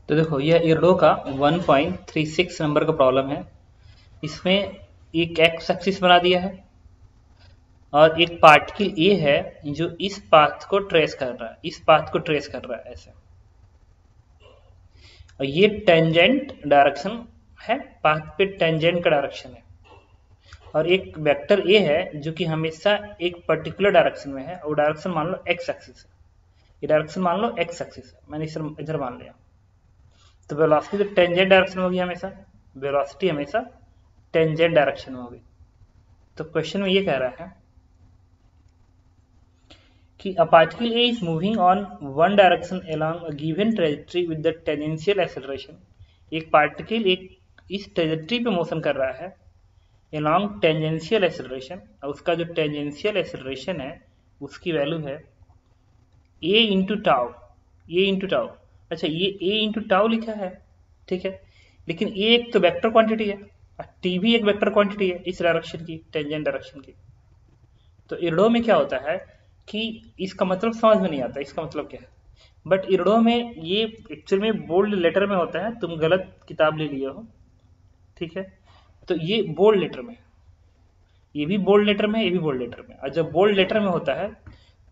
तो देखो यह इरडो का 1.36 नंबर का प्रॉब्लम है। इसमें एक एक्स एक्सिस बना दिया है और एक पार्टिकल ए है जो इस पाथ को ट्रेस कर रहा है, इस पाथ को ट्रेस कर रहा है ऐसे। और ये टेंजेंट डायरेक्शन है, पाथ पे टेंजेंट का डायरेक्शन है। और एक वेक्टर ए है जो कि हमेशा एक पर्टिकुलर डायरेक्शन में है, और डायरेक्शन मान लो एक्स एक्सिस है। ये डायरेक्शन मान लो एक्स एक्सिस है, मैंने इधर मान लिया। तो वेलोसिटी तो टेंजेंट डायरेक्शन में होगी हमेशा, वेलोसिटी हमेशा टेंजेंट डायरेक्शन में होगी। तो क्वेश्चन में ये कह रहा है कि a particle A is moving on one direction along a given trajectory with the tangential acceleration। एक पार्टिकल एक इस ट्रेजेक्ट्री पे मोशन कर रहा है along tangential acceleration, और उसका जो tangential acceleration है उसकी वैल्यू है a into tau, a into tau. अच्छा, ये a इंटू टाउ लिखा है, ठीक है, लेकिन a एक तो वेक्टर क्वांटिटी है और t भी एक वेक्टर क्वांटिटी है इस डायरेक्शन की, टेंजेंट डायरेक्शन की। तो इरडो में क्या होता है कि इसका मतलब समझ में नहीं आता इसका मतलब क्या है, बट इरडो में ये एक्चुअल में बोल्ड लेटर में होता है, तुम गलत किताब ले लिए हो, ठीक है। तो ये बोल्ड लेटर में, ये भी बोल्ड लेटर में, ये भी बोल्ड लेटर में। और जब बोल्ड लेटर में होता है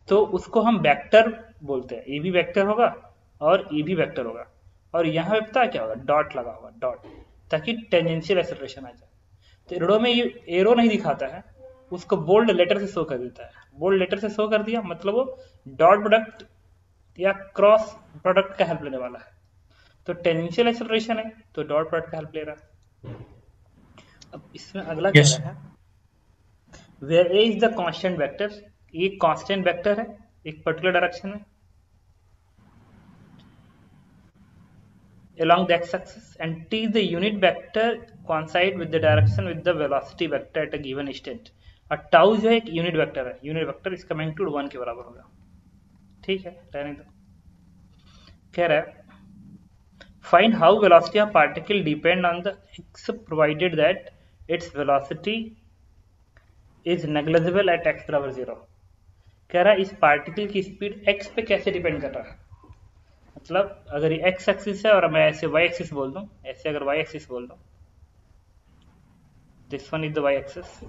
तो उसको हम वेक्टर बोलते हैं, ये भी वेक्टर होगा और ये भी वेक्टर होगा। और यहाँ पे पता है क्या होगा, डॉट लगा होगा, डॉट, ताकि टेंजेंशियल एक्सेलरेशन आ जाए। तो इरडो में ये एरो नहीं दिखाता है, उसको बोल्ड लेटर से शो कर देता है। बोल्ड लेटर से शो कर दिया मतलब वो डॉट प्रोडक्ट या क्रॉस प्रोडक्ट का हेल्प लेने वाला है। तो टेंजेंशियल एक्सेलरेशन है तो डॉट प्रोडक्ट का हेल्प ले रहा है। अब इसमें अगला कह यस। रहा है where A is the constant vector. ये कांस्टेंट वेक्टर है एक पर्टिकुलर डायरेक्शन में along the x-axis, and t is the unit vector coincide with the direction with the velocity vector at a given instant। और tau जो है एक unit vector है, unit vector इसका मैग्नीट्यूड 1 के बराबर होगा, ठीक है, रहने दो। कह रहा है find how velocity of particle depend on the x provided that its velocity is negligible at x बराबर 0। कह रहा है इस पार्टिकल की स्पीड x पे कैसे डिपेंड कर रहा है। मतलब अगर ये x एक्सिस है और मैं ऐसे y एक्सिस बोल दूं, ऐसे अगर y एक्सिस बोल दूं, this one is the y axis.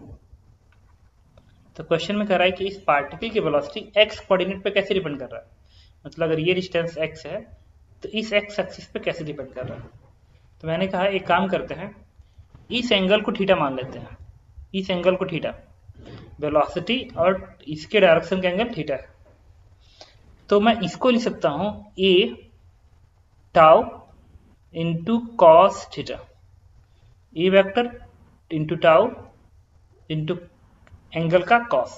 तो क्वेश्चन में कह रहा है कि इस पार्टिकल की वेलोसिटी x कोऑर्डिनेट पे कैसे डिपेंड कर रहा है। मतलब अगर ये डिस्टेंस x है तो इस x एक्सिस पे कैसे डिपेंड कर रहा है। तो मैंने कहा एक काम करते हैं, इस एंगल को थीटा मान लेते हैं, इस एंगल को थीटा, वेलोसिटी और इसके डायरेक्शन का एंगल थीटा है। तो मैं इसको लिख सकता हूं a tau into cos theta, A vector into tau into angle का कॉस।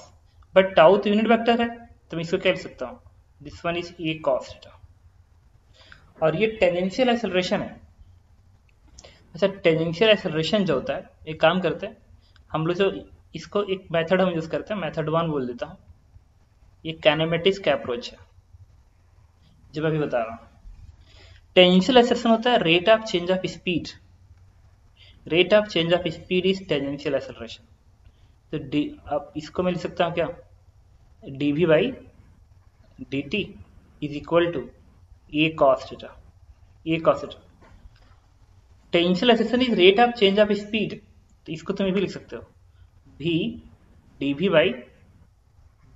बट टाउ तो यूनिट वेक्टर है तो मैं इसको क्या लिख सकता हूँ, this one is a cos theta. और ये टेंजेंशियल एक्सेलरेशन है। अच्छा, टेंजेंशियल एक्सेलरेशन जो होता है, एक काम करते हैं हम लोग, जो इसको एक मेथड हम यूज करते हैं, मेथड 1 बोल देता हूँ। ये कैनेमेटिक्स का अप्रोच है जो मैं अभी बता रहा हूँ। टेंजेंशियल एक्सेलरेशन होता है rate of change of speed, rate of change of speed is tangential acceleration. तो अब इसको मैं लिख सकता हूँ क्या, d v by d t is equal to a cos theta, a cos theta. Tangential acceleration is rate of change of speed, तो इसको तुम भी लिख सकते हो भी d v by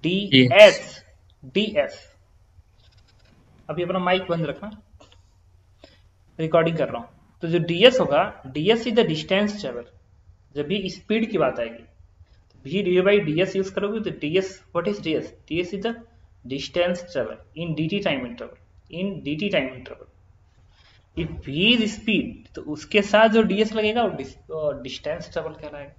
d yes. S, d s. अभी अपना माइक बंद रखना, रिकॉर्डिंग कर रहा हूँ। तो जो डी एस होगा, d s is the distance travel. जब भी स्पीड की बात आएगी भी d by d s use करोगे तो d s, what is d s, d s is the distance travel in d t time interval, in d t time interval. If v is speed तो उसके साथ जो d s लगेगा वो distance travel कहलाएगा।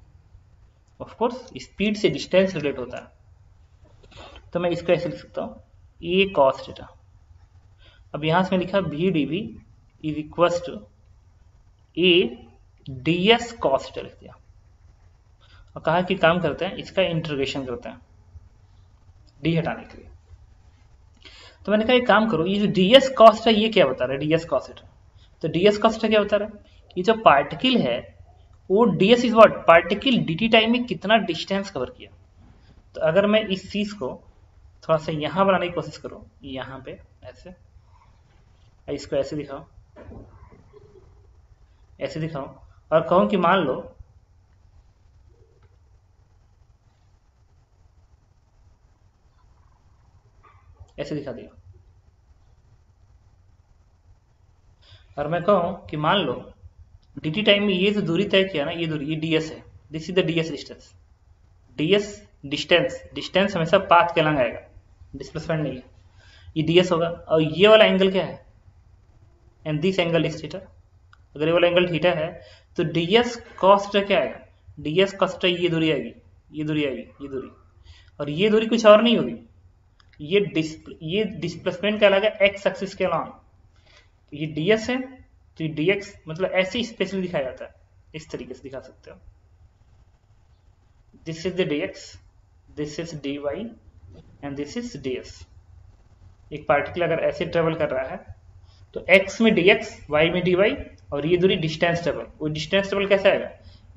Of course speed से distance relate होता है। तो मैं इसको ऐसे लिख सकता हूँ ए कॉस थीटा। अब यहां से मैं लिखा v d v is equal to a d s cos theta लिख दिया, और कहा कि काम करते हैं इसका इंटीग्रेशन करते हैं डी हटाने के लिए। तो मैंने कहा एक काम करो, ये जो डी एस कॉस्ट है ये क्या बता रहा है, डी एस कॉस्ट। तो डी एस कॉस्ट क्या बता रहा है, ये जो पार्टिकल है वो D s is what, particle D t time में कितना डिस्टेंस कवर किया। तो अगर मैं इस चीज को थोड़ा सा यहां बनाने की कोशिश करूं, यहाँ पे ऐसे, इसको ऐसे दिखाओ, ऐसे दिखाऊं और कहूं कि मान लो ऐसे दिखा दिया, और मैं कहूं कि मान लो dt टाइम में ये जो दूरी तय किया ना, ये दूरी, ये ds है, this is the ds distance. ds distance हमेशा पाथ के अलग आएगा, डिस्प्लेसमेंट नहीं है। ये ds होगा, और ये वाला एंगल क्या है, and this angle is theta. अगर ये वाला एंगल थीटा है तो ds cos थीटा क्या आएगा, ds cos थीटा ये दूरी आएगी, ये दूरी आएगी, ये दूरी, और ये दूरी कुछ और नहीं होगी, ये डिस्प्लेसमेंट कहलाएगा एक्स एक्सिस के अलॉन्ग। ये ds है तो ये dx, मतलब ऐसे स्पेशली दिखाया जाता है, इस तरीके से दिखा सकते हो। This is the dx, this is dy and this is ds। एक पार्टिकल अगर ऐसे ट्रेवल कर रहा है तो x में dx, y में dy, और ये दूरी डिस्टेंस टेबल, वो डिस्टेंस टेबल कैसे आएगा,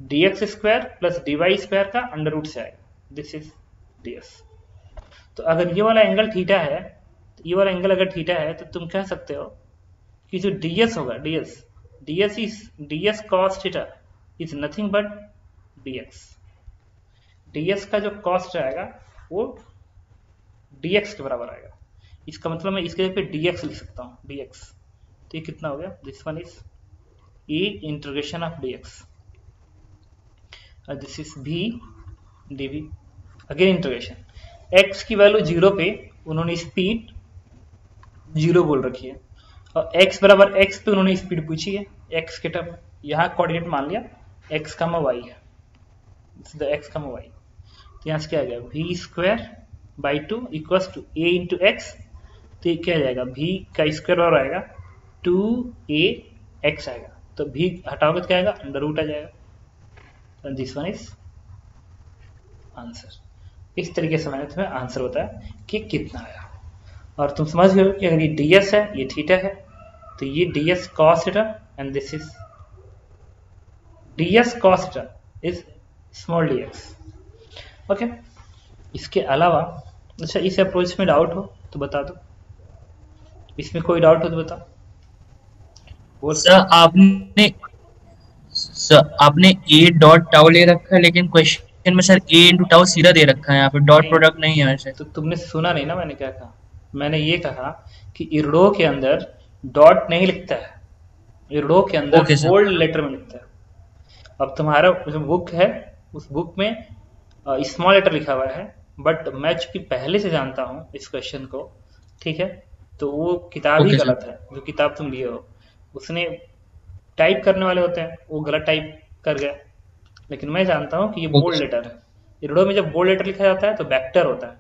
dx square plus dy square का अंडर रूट से आएगा, दिस इज ds। तो अगर ये वाला एंगल थीटा है, तो ये वाला एंगल अगर थीटा है तो तुम कह सकते हो कि जो ds होगा, ds cos theta is nothing but dx। ds का जो कॉस्ट आएगा वो dx के बराबर आएगा। इसका मतलब मैं इसके जगह पे dx लिख सकता हूँ, dx। तो ये कितना हो गया, this one is a integration of dx, और this is v dv, again integration. x की वैल्यू 0 पे उन्होंने स्पीड 0 बोल रखी है, और x बराबर x पे उन्होंने स्पीड पूछी है, x के टर्म में। यहाँ कोऑर्डिनेट मान लिया x, y है, this is the x, y। तो यहाँ से क्या आ गया, v square by 2 equals to a into x. तो ये क्या आ जाएगा, v का स्क्वायर और आएगा 2ax आएगा, तो v हटाओगे तो क्या आएगा, अंडर रूट आ जाएगा। This one is answer. इस तरीके से मैंने तुम्हें आंसर बताया कि कितना आया, और तुम समझ गए कि अगर ये ds है, ये थीटा है, तो ये ds cos theta and this is ds cos theta is small dx। Okay, इसके अलावा अच्छा इस अप्रोच में डाउट हो तो बता दो, इसमें कोई डाउट हो तो बताओ। सर आपने ए डॉट टाउ ले रखा है, लेकिन क्वेश्चन में सर ए इंटू टाउ सीधा दे रखा है, यहाँ पे डॉट नहीं, प्रोडक्ट नहीं है वैसे। तो तुमने सुना नहीं ना मैंने क्या कहा। मैंने ये कहा कि इरडो के अंदर डॉट नहीं लिखता है, इरडो के अंदर ओके सर। बोल्ड लेटर में लिखता है। अब तुम्हारा जो बुक है उस बुक में स्मॉल लेटर लिखा हुआ है, बट मैं चूंकि पहले से जानता हूँ इस क्वेश्चन को, ठीक है, तो वो किताब ही ओके गलत सर। है, जो किताब तुम लिए हो उसने टाइप करने वाले होते हैं वो गलत टाइप कर गए, लेकिन मैं जानता हूँ कि ये ओके बोल्ड सर। लेटर है। इरडो में जब बोल्ड लेटर लिखा जाता है तो वेक्टर होता है,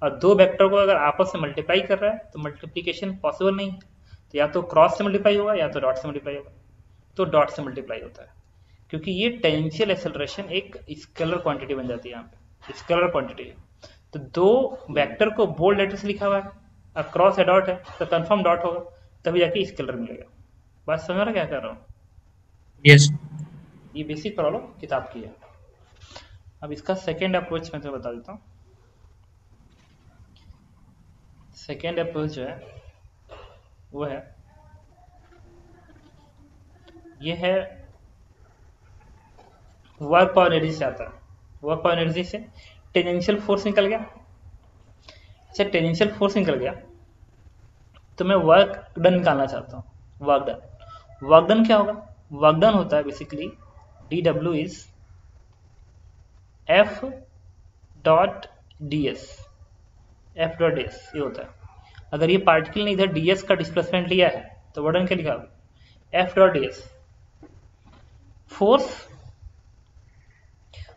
और दो वेक्टर को अगर आपस में मल्टीप्लाई कर रहा है तो मल्टीप्लीकेशन पॉसिबल नहीं है, तो या तो क्रॉस से मल्टीप्लाई होगा या तो डॉट से मल्टीप्लाई होगा, तो डॉट से मल्टीप्लाई होता है, क्योंकि ये टेंजेंशियल एक्सेलरेशन एक स्केलर क्वांटिटी बन जाती है, यहाँ पे स्केलर क्वांटिटी है। तो दो वेक्टर को बोल्ड लेटर से लिखा हुआ है और क्रॉस है डॉट है, तो कंफर्म डॉट होगा, तभी जाके स्केलर मिलेगा। बात समझ रहा क्या कर रहा हूँ, यस। ये बेसिक प्रॉब्लम किताब की है। अब इसका सेकेंड अप्रोच मैं तुम्हें बता देता हूँ। सेकेंड अप्रोच जो है वो है, ये है वर्क पावर एनर्जी से आता है। वर्क पावर एनर्जी से टेंजेंशियल फोर्स निकल गया। अच्छा, टेंजेंशियल फोर्स निकल गया तो मैं वर्क डन निकालना चाहता हूँ। वर्क डन, वर्क डन क्या होगा, वर्क डन होता है basically dw is f dot ds, f dot ds ये होता है। अगर ये पार्टिकल ने इधर ds का डिस्प्लेसमेंट लिया है तो वर्क डन क्या लिखा होगा, f डॉट ds। फोर्स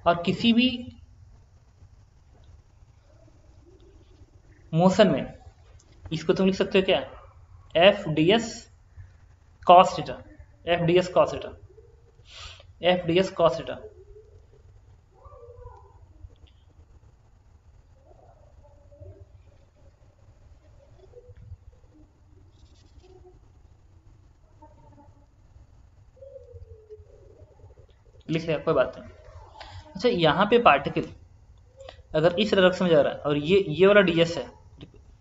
और किसी भी मोशन में इसको तुम लिख सकते हो क्या, F D s cos theta, F D s cos theta, F D s cos theta. लिख लिया, कोई बात नहीं। अच्छा, यहाँ पे पार्टिकल अगर इस डायरेक्शन में जा रहा है और ये वाला ds है,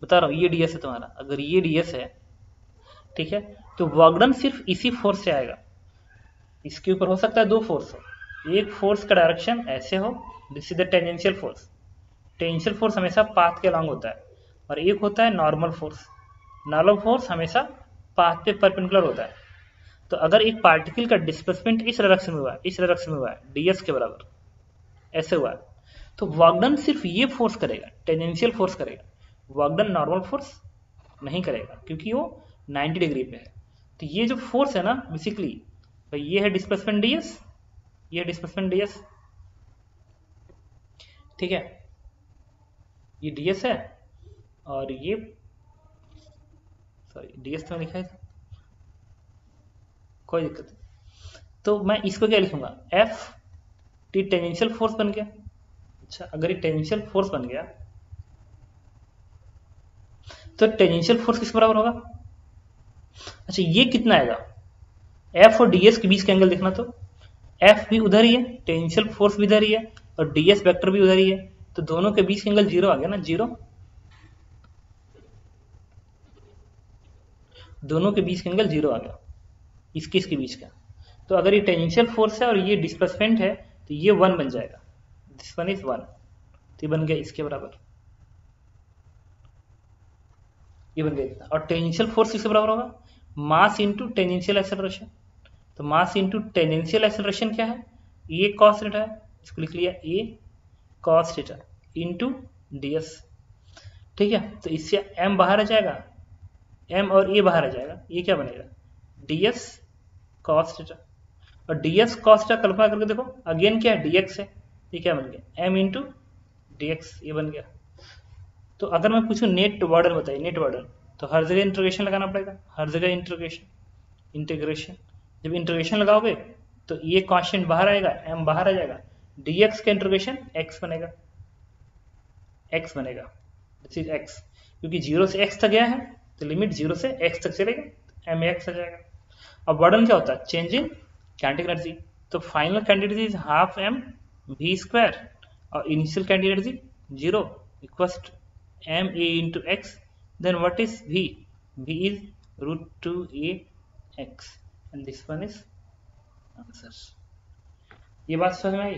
बता रहा हूँ ये ds है तुम्हारा, अगर ये ds है, ठीक है, तो वर्क डन सिर्फ इसी फोर्स से आएगा। इसके ऊपर हो सकता है दो फोर्स हो, एक फोर्स का डायरेक्शन ऐसे हो, this is the tangential force. Tangential force हमेशा पाथ के अलॉन्ग होता है, और एक होता है नॉर्मल फोर्स। नॉर्मल फोर्स हमेशा पाथ पे परपेंडिकुलर होता है। तो अगर एक पार्टिकल का डिस्प्लेसमेंट इस डायरेक्शन में हुआ है, इस डायरेक्शन में हुआ है, ds के बराबर ऐसे हुआ है, तो वर्क डन सिर्फ ये फोर्स करेगा, टेंजेंशियल फोर्स करेगा। वर्क डन नॉर्मल फोर्स नहीं करेगा, क्योंकि वो 90 डिग्री पे है। तो ये जो फोर्स है ना बेसिकली, भाई ये है डिस्प्लेसमेंट ds, ये डिस्प्लेसमेंट ds, ठीक है, ये ds है, और ये सॉरी ds तो लिखा है, कोई दिक्कत नहीं। तो मैं इसको क्या लिखूंगा, एफ टी टेंजेंशियल फोर्स बन गया। अच्छा, अगर ये टेंजेंशियल फोर्स बन गया तो टेंजेंशियल फोर्स किस बराबर होगा? अच्छा, ये कितना आएगा, एफ और ds के बीच का एंगल देखना, तो एफ भी उधर ही है, टेंजेंशियल फोर्स भी उधर ही है, और ds वेक्टर भी उधर ही है, तो दोनों के बीच का एंगल जीरो आ गया ना, जीरो। दोनों के बीच का एंगल जीरो आ गया, इसके बीच का। तो अगर ये टेंजेंशियल फोर्स है और ये डिस्प्लेसमेंट है, तो ये वन बन जाएगा, दिस वन इज वन, तो ये बन गया इसके बराबर, ये बन गया। और टेंजेंशियल फोर्स किसके बराबर होगा, मास इंटू टेंजेंशियल एक्सेलरेशन। तो मास इंटू टेंजेंशियल एक्सेलरेशन क्या है, ए कॉस थीटा है, इसको लिख लिया ए कॉस थीटा इंटू ds, ठीक है। तो इससे m बाहर आ जाएगा, m और a बाहर आ जाएगा, ये क्या बनेगा, ds cos थीटा। और ds cos थीटा कल्पना करके देखो, अगेन क्या है, dx है, ये क्या बन गया, m इंटू dx, ये बन गया। तो अगर मैं पूछूं नेट बॉर्डर बताइए, नेट बॉर्डर, तो हर जगह इंटीग्रेशन लगाना पड़ेगा, हर जगह इंटीग्रेशन। जब इंटीग्रेशन लगाओगे तो ये कांस्टेंट बाहर आएगा, m बाहर आ जाएगा, dx का इंटीग्रेशन x बनेगा, x बनेगा, दिस इज x, क्योंकि 0 से x तक गया है, तो लिमिट 0 से x तक चलेगा, m x आ जाएगा। अब बर्डन क्या होता है, चेंज इन काइनेटिक एनर्जी। तो final kinetic energy is half m v square, और initial kinetic energy 0 equals to m a into x, then what is v? v is root 2a x, and this one is answer। ये बात समझ में आई?